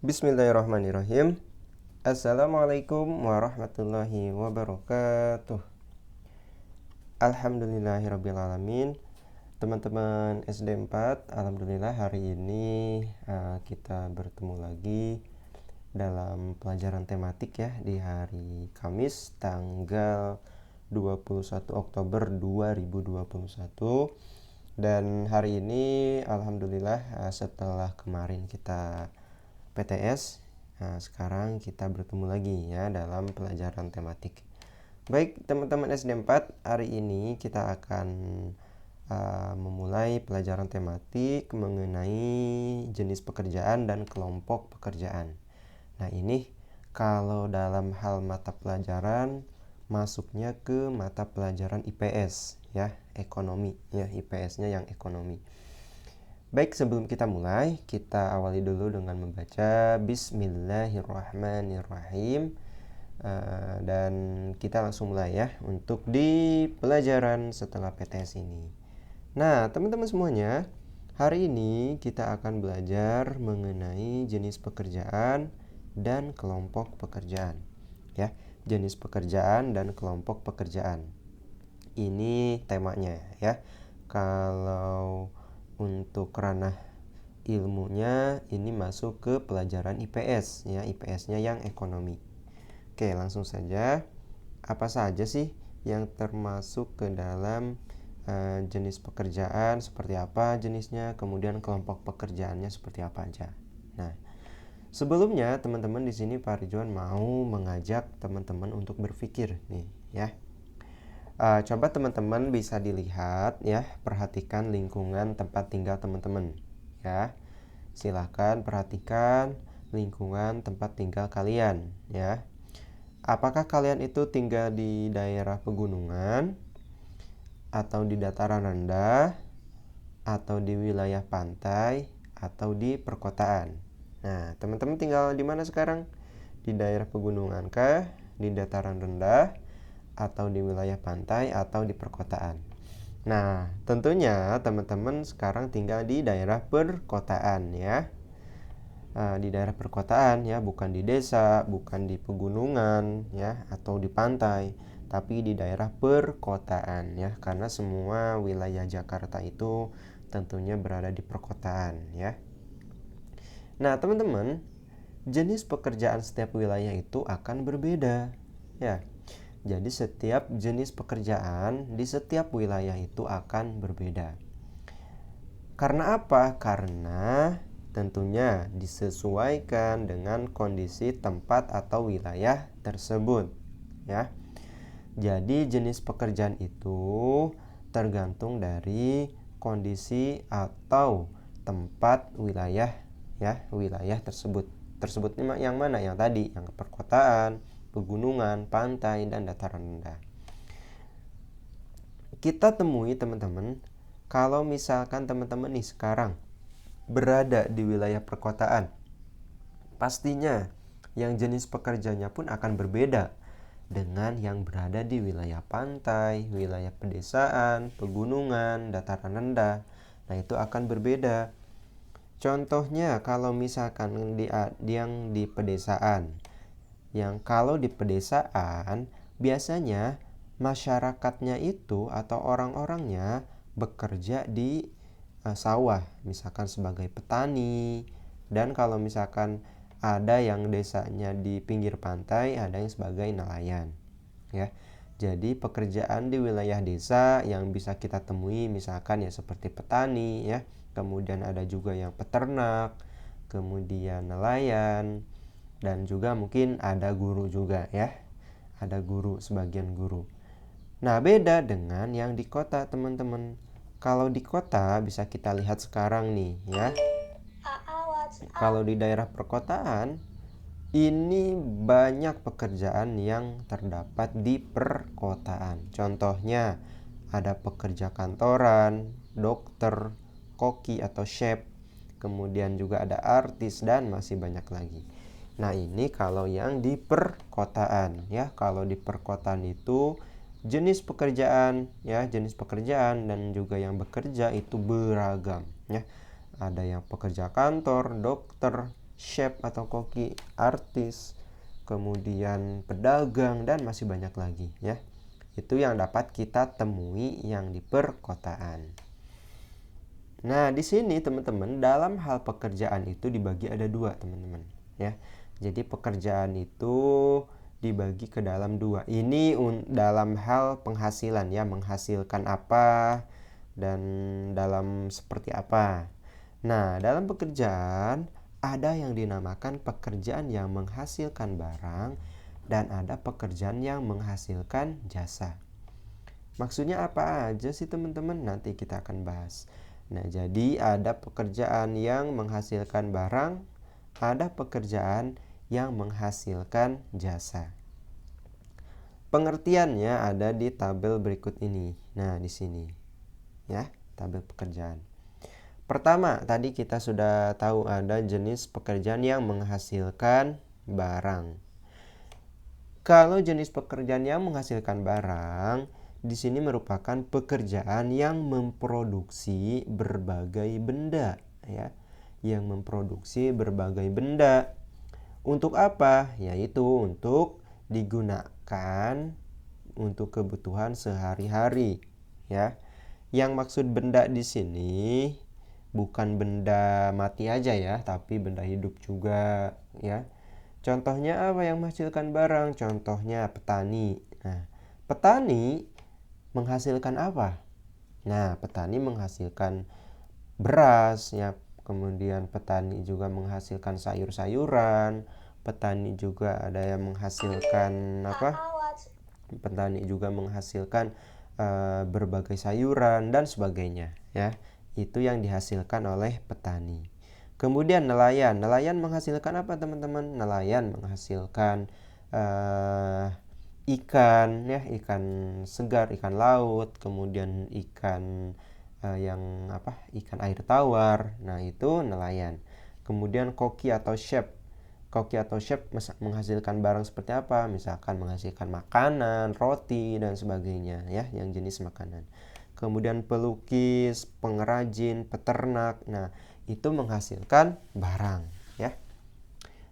Bismillahirrahmanirrahim. Assalamualaikum warahmatullahi wabarakatuh. Alhamdulillahirrabbilalamin. Teman-teman SD 4, alhamdulillah hari ini kita bertemu lagi dalam pelajaran tematik ya di hari Kamis tanggal 21 Oktober 2021. Dan hari ini alhamdulillah setelah kemarin kita PTS, sekarang kita bertemu lagi ya dalam pelajaran tematik. Baik teman-teman SD 4, hari ini kita akan memulai pelajaran tematik mengenai jenis pekerjaan dan kelompok pekerjaan. Nah ini kalau dalam hal mata pelajaran masuknya ke mata pelajaran IPS ya, ekonomi ya, IPS-nya yang ekonomi. Baik, sebelum kita mulai, kita awali dulu dengan membaca Bismillahirrahmanirrahim. Dan kita langsung mulai ya untuk di pelajaran setelah PTS ini. Nah, teman-teman semuanya, hari ini kita akan belajar mengenai jenis pekerjaan dan kelompok pekerjaan. Ya, jenis pekerjaan dan kelompok pekerjaan. Ini temanya ya. Kalau untuk ranah ilmunya ini masuk ke pelajaran IPS ya, IPS-nya yang ekonomi. Oke, langsung saja. Apa saja sih yang termasuk ke dalam jenis pekerjaan, seperti apa jenisnya, kemudian kelompok pekerjaannya seperti apa aja. Nah, sebelumnya teman-teman di sini Pak Ridwan mau mengajak teman-teman untuk berpikir nih ya. Coba teman-teman bisa dilihat ya, perhatikan lingkungan tempat tinggal teman-teman ya. Silahkan perhatikan lingkungan tempat tinggal kalian ya. Apakah kalian itu tinggal di daerah pegunungan, atau di dataran rendah, atau di wilayah pantai, atau di perkotaan? Nah, teman-teman tinggal di mana sekarang? Di daerah pegunungan kah? Di dataran rendah? Atau di wilayah pantai atau di perkotaan? Nah, tentunya teman-teman sekarang tinggal di daerah perkotaan ya. Di daerah perkotaan ya, bukan di desa, bukan di pegunungan ya, atau di pantai, tapi di daerah perkotaan ya, karena semua wilayah Jakarta itu tentunya berada di perkotaan ya. Nah, teman-teman, jenis pekerjaan setiap wilayah itu akan berbeda ya. Jadi setiap jenis pekerjaan di setiap wilayah itu akan berbeda. Karena apa? Karena tentunya disesuaikan dengan kondisi tempat atau wilayah tersebut ya. Jadi jenis pekerjaan itu tergantung dari kondisi atau tempat wilayah ya, wilayah tersebut. Tersebut yang mana? Yang tadi, yang perkotaan, pegunungan, pantai, dan dataran rendah. Kita temui teman-teman, kalau misalkan teman-teman nih sekarang berada di wilayah perkotaan, pastinya yang jenis pekerjaannya pun akan berbeda dengan yang berada di wilayah pantai, wilayah pedesaan, pegunungan, dataran rendah. Nah, itu akan berbeda. Contohnya kalau misalkan yang di pedesaan, kalau di pedesaan biasanya masyarakatnya itu atau orang-orangnya bekerja di sawah, misalkan sebagai petani. Dan kalau misalkan ada yang desanya di pinggir pantai, ada yang sebagai nelayan ya. Jadi pekerjaan di wilayah desa yang bisa kita temui misalkan ya seperti petani ya, kemudian ada juga yang peternak, kemudian nelayan, dan juga mungkin ada guru juga ya. Ada guru, sebagian guru. Nah, beda dengan yang di kota, teman-teman. Kalau di kota bisa kita lihat sekarang nih ya. Kalau di daerah perkotaan, ini banyak pekerjaan yang terdapat di perkotaan. Contohnya, ada pekerja kantoran, dokter, koki atau chef, kemudian juga ada artis, dan masih banyak lagi. Nah, ini kalau yang di perkotaan ya. Kalau di perkotaan itu jenis pekerjaan ya, jenis pekerjaan dan juga yang bekerja itu beragam ya. Ada yang pekerja kantor, dokter, chef atau koki, artis, kemudian pedagang, dan masih banyak lagi ya. Itu yang dapat kita temui yang di perkotaan. Nah, di sini teman-teman, dalam hal pekerjaan itu dibagi ada dua, teman-teman ya. Jadi pekerjaan itu dibagi ke dalam dua. Ini dalam hal penghasilan ya, menghasilkan apa dan dalam seperti apa. Nah, dalam pekerjaan ada yang dinamakan pekerjaan yang menghasilkan barang dan ada pekerjaan yang menghasilkan jasa. Maksudnya apa aja sih teman-teman? Nanti kita akan bahas. Nah, jadi ada pekerjaan yang menghasilkan barang, ada pekerjaan yang menghasilkan jasa. Pengertiannya ada di tabel berikut ini. Nah, di sini ya, tabel pekerjaan. Pertama, tadi kita sudah tahu ada jenis pekerjaan yang menghasilkan barang. Kalau jenis pekerjaan yang menghasilkan barang, di sini merupakan pekerjaan yang memproduksi berbagai benda ya, yang memproduksi berbagai benda. Untuk apa? Yaitu untuk digunakan untuk kebutuhan sehari-hari ya. Yang maksud benda di sini bukan benda mati aja ya, tapi benda hidup juga ya. Contohnya apa yang menghasilkan barang? Contohnya petani. Nah, petani menghasilkan apa? Nah, petani menghasilkan beras ya, kemudian petani juga menghasilkan sayur-sayuran, petani juga ada yang menghasilkan apa? Petani juga menghasilkan berbagai sayuran dan sebagainya ya. Itu yang dihasilkan oleh petani. Kemudian nelayan. Nelayan menghasilkan apa teman-teman? Nelayan menghasilkan ikan ya, ikan segar, ikan laut, kemudian ikan ikan air tawar. Nah, itu nelayan. Kemudian koki atau chef. Koki atau chef menghasilkan barang seperti apa? Misalkan menghasilkan makanan, roti dan sebagainya ya, yang jenis makanan. Kemudian pelukis, pengrajin, peternak. Nah, itu menghasilkan barang ya.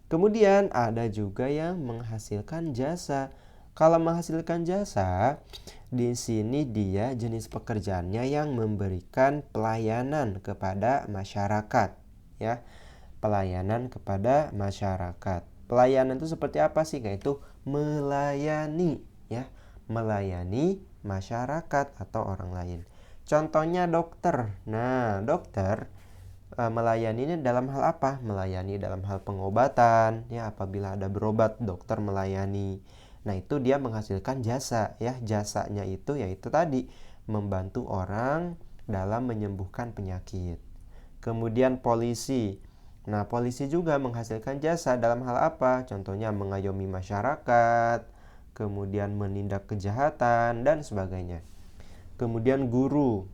Kemudian ada juga yang menghasilkan jasa. Kalau menghasilkan jasa, di sini dia jenis pekerjaannya yang memberikan pelayanan kepada masyarakat ya. Pelayanan kepada masyarakat. Pelayanan itu seperti apa sih? Yaitu melayani ya, melayani masyarakat atau orang lain. Contohnya dokter. Nah, dokter melayani dalam hal apa? Melayani dalam hal pengobatan ya, apabila ada berobat dokter melayani. Nah, itu dia menghasilkan jasa ya. Jasanya itu yaitu tadi membantu orang dalam menyembuhkan penyakit. Kemudian polisi. Nah, polisi juga menghasilkan jasa dalam hal apa? Contohnya mengayomi masyarakat, kemudian menindak kejahatan dan sebagainya. Kemudian guru.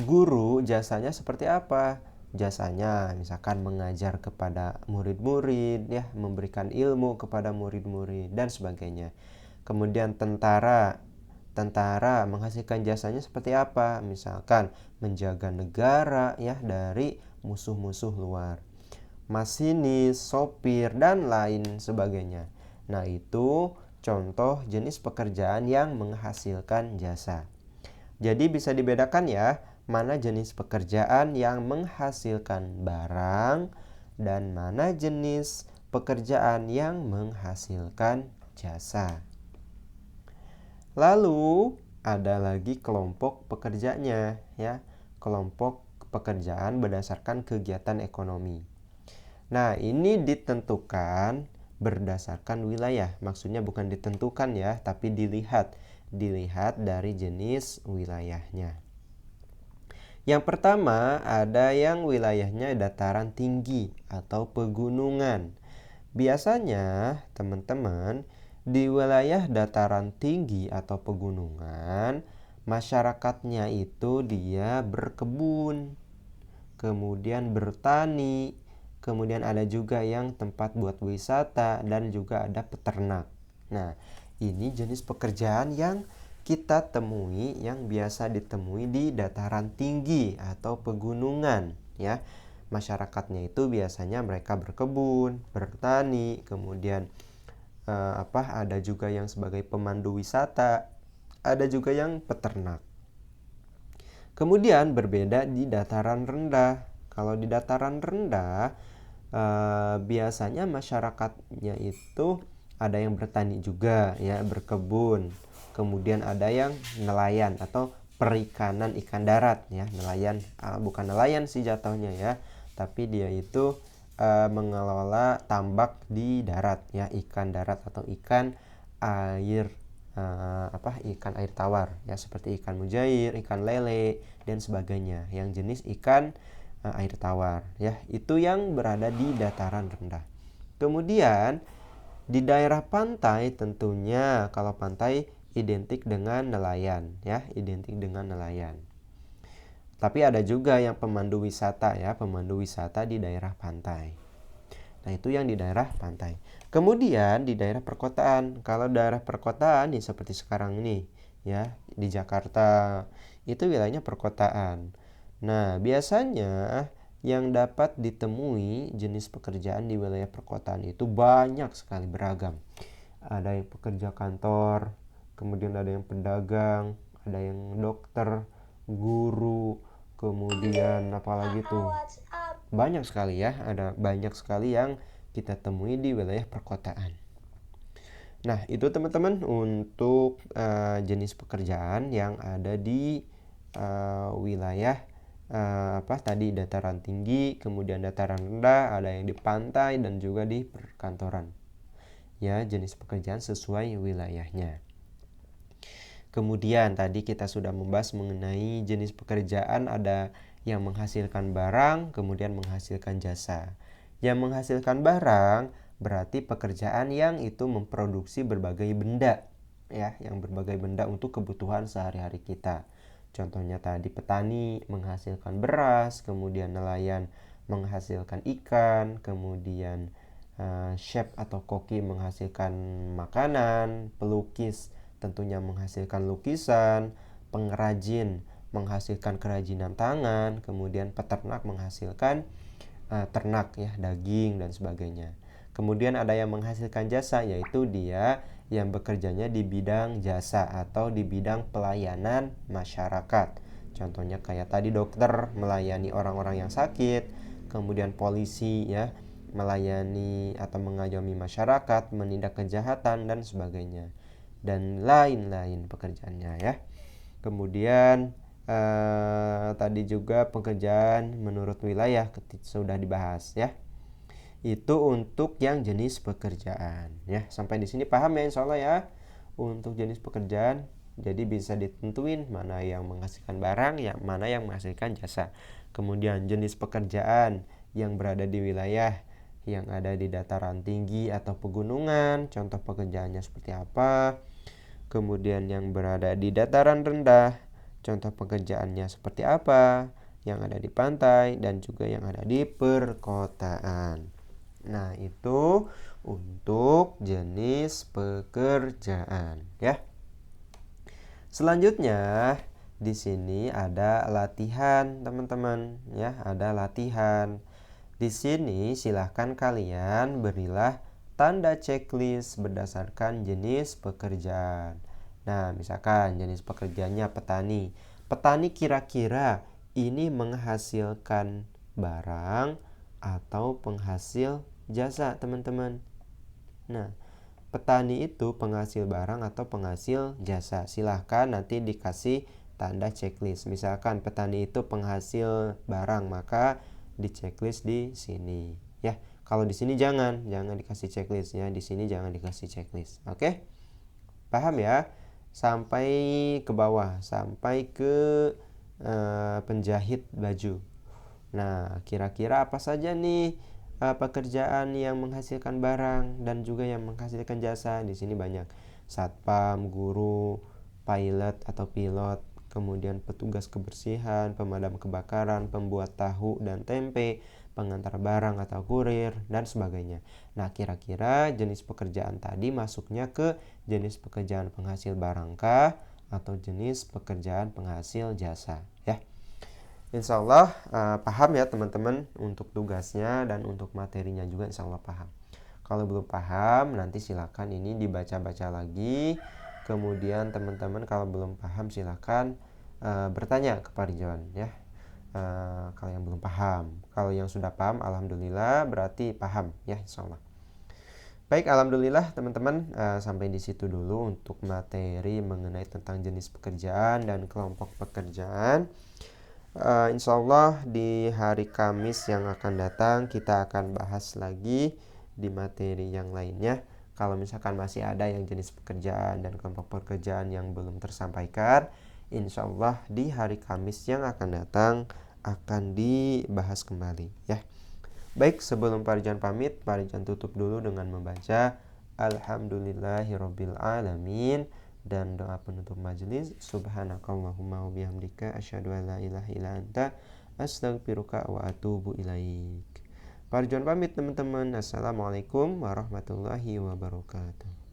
Guru jasanya seperti apa? Jasanya misalkan mengajar kepada murid-murid ya, memberikan ilmu kepada murid-murid dan sebagainya. Kemudian tentara. Tentara menghasilkan jasanya seperti apa? Misalkan menjaga negara ya dari musuh-musuh luar. Masinis, sopir dan lain sebagainya. Nah, itu contoh jenis pekerjaan yang menghasilkan jasa. Jadi bisa dibedakan ya, mana jenis pekerjaan yang menghasilkan barang dan mana jenis pekerjaan yang menghasilkan jasa. Lalu ada lagi kelompok pekerjanya ya, kelompok pekerjaan berdasarkan kegiatan ekonomi. Nah, ini ditentukan berdasarkan wilayah. Maksudnya bukan ditentukan ya, tapi dilihat dari jenis wilayahnya. Yang pertama, ada yang wilayahnya dataran tinggi atau pegunungan. Biasanya, teman-teman, di wilayah dataran tinggi atau pegunungan, masyarakatnya itu dia berkebun, kemudian bertani, kemudian ada juga yang tempat buat wisata dan juga ada peternak. Nah, ini jenis pekerjaan yang kita temui, yang biasa ditemui di dataran tinggi atau pegunungan ya. masyarakatnya itu biasanya mereka berkebun, bertani, kemudian ada juga yang sebagai pemandu wisata, ada juga yang peternak. Kemudian berbeda di dataran rendah. Kalau di dataran rendah biasanya masyarakatnya itu ada yang bertani juga ya, berkebun. Kemudian ada yang nelayan atau perikanan ikan darat ya, nelayan bukan nelayan sih jatuhnya ya, tapi dia itu mengelola tambak di darat ya, ikan darat atau ikan air ikan air tawar ya, seperti ikan mujair, ikan lele dan sebagainya yang jenis ikan air tawar ya, itu yang berada di dataran rendah. Kemudian di daerah pantai tentunya kalau pantai identik dengan nelayan ya, identik dengan nelayan. Tapi ada juga yang pemandu wisata ya, pemandu wisata di daerah pantai. Nah, itu yang di daerah pantai. Kemudian di daerah perkotaan. Kalau daerah perkotaan nih seperti sekarang ini ya, di Jakarta itu wilayahnya perkotaan. Nah, biasanya yang dapat ditemui jenis pekerjaan di wilayah perkotaan itu banyak sekali, beragam. Ada yang pekerja kantor, kemudian ada yang pedagang, ada yang dokter, guru, kemudian apalagi tuh, banyak sekali ya, ada banyak sekali yang kita temui di wilayah perkotaan. Nah, itu teman-teman untuk jenis pekerjaan yang ada di wilayah tadi dataran tinggi, kemudian dataran rendah, ada yang di pantai dan juga di perkantoran. Ya, jenis pekerjaan sesuai wilayahnya. Kemudian tadi kita sudah membahas mengenai jenis pekerjaan, ada yang menghasilkan barang, kemudian menghasilkan jasa. Yang menghasilkan barang berarti pekerjaan yang itu memproduksi berbagai benda ya, yang berbagai benda untuk kebutuhan sehari-hari kita. Contohnya tadi petani menghasilkan beras, kemudian nelayan menghasilkan ikan, kemudian chef atau koki menghasilkan makanan, pelukis tentunya menghasilkan lukisan, pengrajin menghasilkan kerajinan tangan, kemudian peternak menghasilkan ternak ya, daging dan sebagainya. Kemudian ada yang menghasilkan jasa, yaitu dia yang bekerjanya di bidang jasa atau di bidang pelayanan masyarakat. Contohnya kayak tadi dokter melayani orang-orang yang sakit, kemudian polisi ya melayani atau mengayomi masyarakat, menindak kejahatan dan sebagainya. Dan lain-lain pekerjaannya ya. Kemudian tadi juga pekerjaan menurut wilayah sudah dibahas ya. Itu untuk yang jenis pekerjaan ya. Sampai di sini paham ya insyaallah ya untuk jenis pekerjaan. Jadi bisa ditentuin mana yang menghasilkan barang, yang mana yang menghasilkan jasa. Kemudian jenis pekerjaan yang berada di wilayah yang ada di dataran tinggi atau pegunungan, contoh pekerjaannya seperti apa. Kemudian yang berada di dataran rendah, contoh pekerjaannya seperti apa, yang ada di pantai dan juga yang ada di perkotaan. Nah, itu untuk jenis pekerjaan ya. Selanjutnya di sini ada latihan, teman-teman ya, ada latihan. Di sini silahkan kalian berilah tanda checklist berdasarkan jenis pekerjaan. Nah, misalkan jenis pekerjaannya petani. Petani kira-kira ini menghasilkan barang atau penghasil jasa, teman-teman. Nah, petani itu penghasil barang atau penghasil jasa. Silahkan nanti dikasih tanda checklist. Misalkan petani itu penghasil barang, maka di checklist di sini ya. Kalau di sini jangan dikasih checklist ya, di sini jangan dikasih checklist. Oke? Paham ya? Sampai ke bawah, sampai ke penjahit baju. Nah, kira-kira apa saja nih pekerjaan yang menghasilkan barang dan juga yang menghasilkan jasa? Di sini banyak. Satpam, guru, pilot atau pilot, kemudian petugas kebersihan, pemadam kebakaran, pembuat tahu dan tempe, pengantar barang atau kurir, dan sebagainya. Nah, kira-kira jenis pekerjaan tadi masuknya ke jenis pekerjaan penghasil barangkah atau jenis pekerjaan penghasil jasa ya. Insya Allah paham ya teman-teman untuk tugasnya dan untuk materinya juga insya Allah paham. Kalau belum paham nanti silakan ini dibaca-baca lagi. Kemudian teman-teman kalau belum paham silakan bertanya ke Parjon ya. Kalau yang belum paham, kalau yang sudah paham alhamdulillah berarti paham ya insya Allah. Baik, alhamdulillah teman-teman, sampai di situ dulu untuk materi mengenai tentang jenis pekerjaan dan kelompok pekerjaan. Insya Allah di hari Kamis yang akan datang kita akan bahas lagi di materi yang lainnya. Kalau misalkan masih ada yang jenis pekerjaan dan kelompok pekerjaan yang belum tersampaikan, insya Allah di hari Kamis yang akan datang akan dibahas kembali ya. Baik, sebelum Parjan pamit, Parjan tutup dulu dengan membaca Alhamdulillahirabbil alamin dan doa penutup majelis. Subhanakallahumma wa bihamdika asyhadu an la ilaha illa anta astaghfiruka wa atubu ilaik. Parjan pamit teman-teman. Assalamualaikum warahmatullahi wabarakatuh.